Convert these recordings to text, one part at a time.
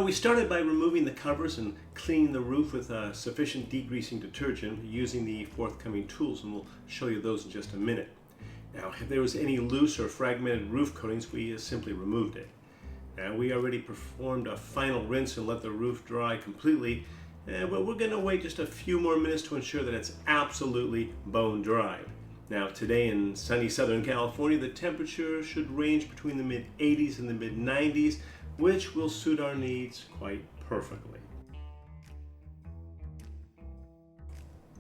We started by removing the covers and cleaning the roof with sufficient degreasing detergent using the forthcoming tools, and we'll show you those in just a minute. Now, if there was any loose or fragmented roof coatings, we simply removed it. Now, we already performed a final rinse and let the roof dry completely, but we're going to wait just a few more minutes to ensure that it's absolutely bone dry. Now, today in sunny Southern California, the temperature should range between the mid-80s and the mid-90s, which will suit our needs quite perfectly.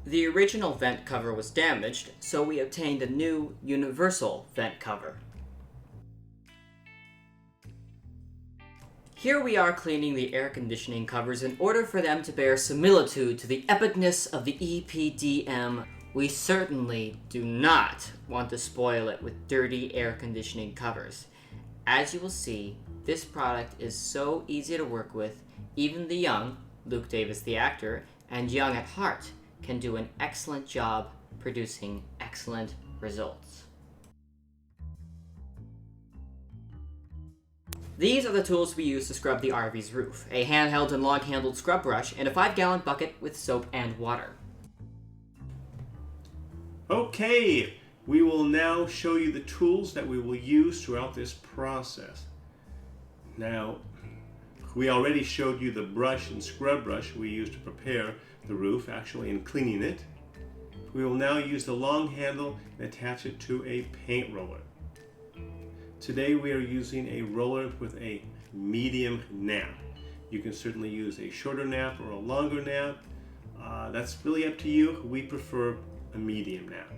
The original vent cover was damaged, so we obtained a new universal vent cover. Here we are cleaning the air conditioning covers in order for them to bear similitude to the epicness of the EPDM. We certainly do not want to spoil it with dirty air conditioning covers. As you will see, this product is so easy to work with, even the young, Luke Davis the actor, and young at heart can do an excellent job producing excellent results. These are the tools we use to scrub the RV's roof: a handheld and long-handled scrub brush and a 5-gallon bucket with soap and water. Okay, we will now show you the tools that we will use throughout this process. Now, we already showed you the brush and scrub brush we used to prepare the roof, actually in cleaning it. We will now use the long handle and attach it to a paint roller. Today we are using a roller with a medium nap. You can certainly use a shorter nap or a longer nap. That's really up to you. We prefer a medium nap.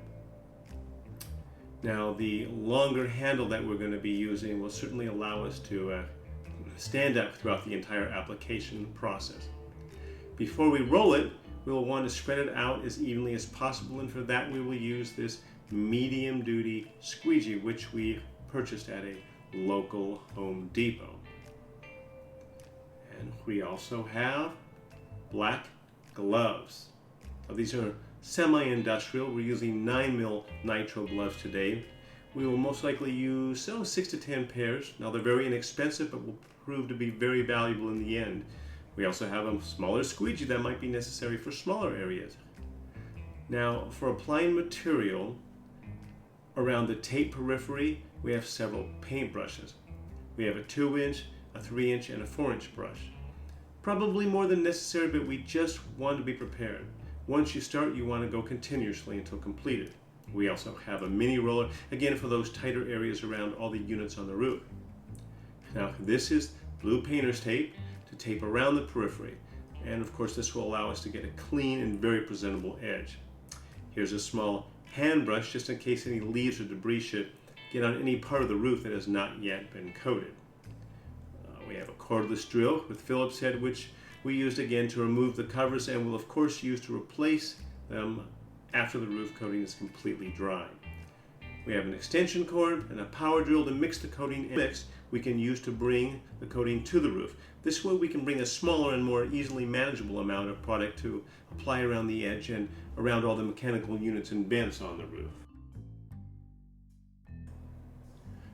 Now, the longer handle that we're going to be using will certainly allow us to stand up throughout the entire application process. Before we roll it, we will want to spread it out as evenly as possible, and for that we will use this medium duty squeegee, which we purchased at a local Home Depot. And we also have black gloves. Now, these are semi-industrial. We're using 9mm nitro gloves today. We will most likely use 6 to 10 pairs. Now, they're very inexpensive, but will prove to be very valuable in the end. We also have a smaller squeegee that might be necessary for smaller areas. Now, for applying material around the tape periphery, we have several paint brushes. We have a 2-inch, a 3-inch, and a 4-inch brush. Probably more than necessary, but we just want to be prepared. Once you start, you want to go continuously until completed. We also have a mini roller, again for those tighter areas around all the units on the roof. Now, this is blue painter's tape to tape around the periphery, and of course this will allow us to get a clean and very presentable edge. Here's a small hand brush just in case any leaves or debris should get on any part of the roof that has not yet been coated. We have a cordless drill with Phillips head, which we used again to remove the covers and will of course use to replace them after the roof coating is completely dry. We have an extension cord and a power drill to mix the coating in. Mix we can use to bring the coating to the roof. This way we can bring a smaller and more easily manageable amount of product to apply around the edge and around all the mechanical units and vents on the roof.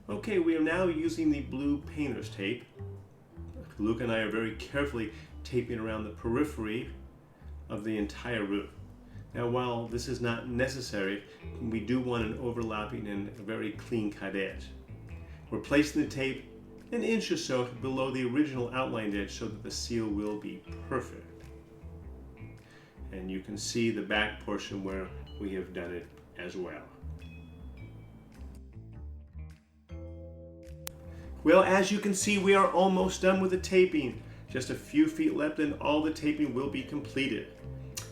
Okay, we are now using the blue painter's tape. Luke and I are very carefully taping around the periphery of the entire roof. Now, while this is not necessary, we do want an overlapping and a very clean cut edge. We're placing the tape an inch or so below the original outlined edge so that the seal will be perfect. And you can see the back portion where we have done it as well. Well, as you can see, we are almost done with the taping. Just a few feet left and all the taping will be completed.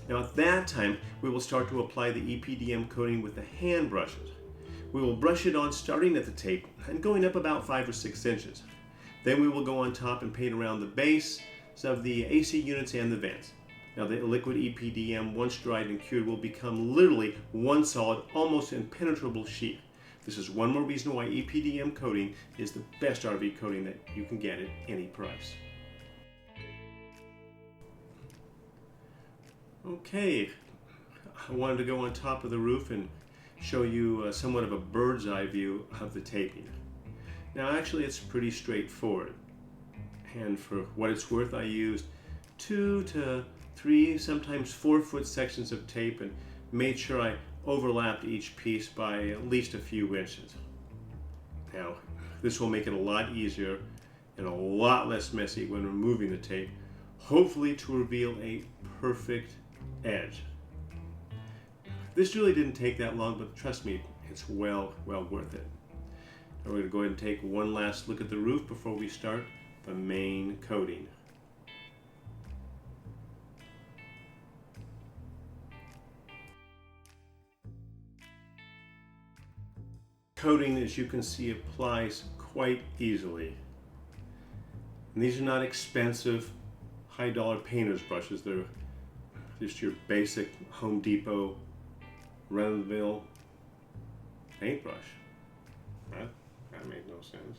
Now at that time, we will start to apply the EPDM coating with the hand brushes. We will brush it on starting at the tape and going up about 5 or 6 inches. Then we will go on top and paint around the base of the AC units and the vents. Now the liquid EPDM, once dried and cured, will become literally one solid, almost impenetrable sheet. This is one more reason why EPDM coating is the best RV coating that you can get at any price. Okay, I wanted to go on top of the roof and show you somewhat of a bird's eye view of the taping. Now actually it's pretty straightforward. And for what it's worth, I used 2 to 3, sometimes 4-foot sections of tape and made sure I overlapped each piece by at least a few inches. Now, this will make it a lot easier and a lot less messy when removing the tape, hopefully to reveal a perfect edge. This really didn't take that long, but trust me, it's well worth it. Now we're going to go ahead and take one last look at the roof before we start the main coating. Coating, as you can see, applies quite easily. And these are not expensive, high-dollar painter's brushes. They're just your basic Home Depot, run-of-the-mill paintbrush. That made no sense.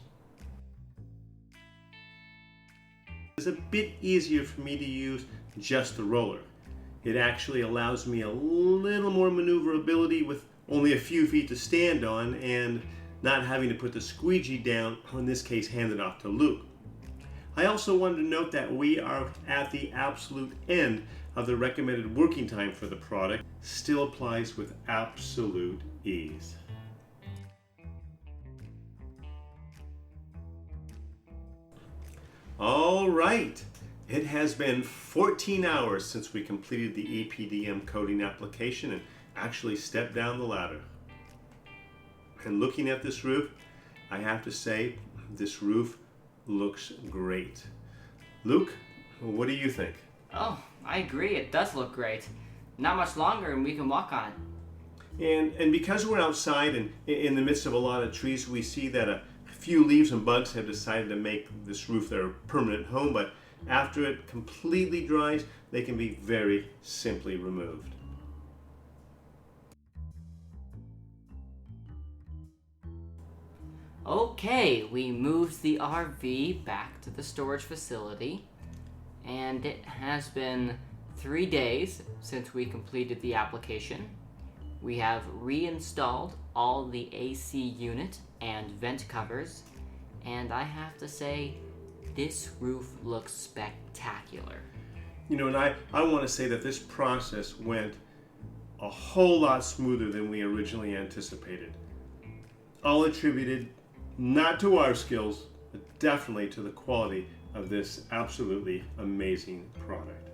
It's a bit easier for me to use just the roller. It actually allows me a little more maneuverability with only a few feet to stand on and not having to put the squeegee down, or in this case hand it off to Luke. I also wanted to note that we are at the absolute end of the recommended working time for the product. Still applies with absolute ease. All right, it has been 14 hours since we completed the EPDM coating application and actually stepped down the ladder. And looking at this roof, I have to say, this roof looks great. Luke, what do you think? Oh, I agree. It does look great. Not much longer and we can walk on it. And because we're outside and in the midst of a lot of trees, we see that a few leaves and bugs have decided to make this roof their permanent home, but after it completely dries, they can be very simply removed. Okay, we moved the RV back to the storage facility, and it has been 3 days since we completed the application. We have reinstalled all the AC unit and vent covers, and I have to say, this roof looks spectacular. You know, and I want to say that this process went a whole lot smoother than we originally anticipated. All attributed not to our skills, but definitely to the quality of this absolutely amazing product.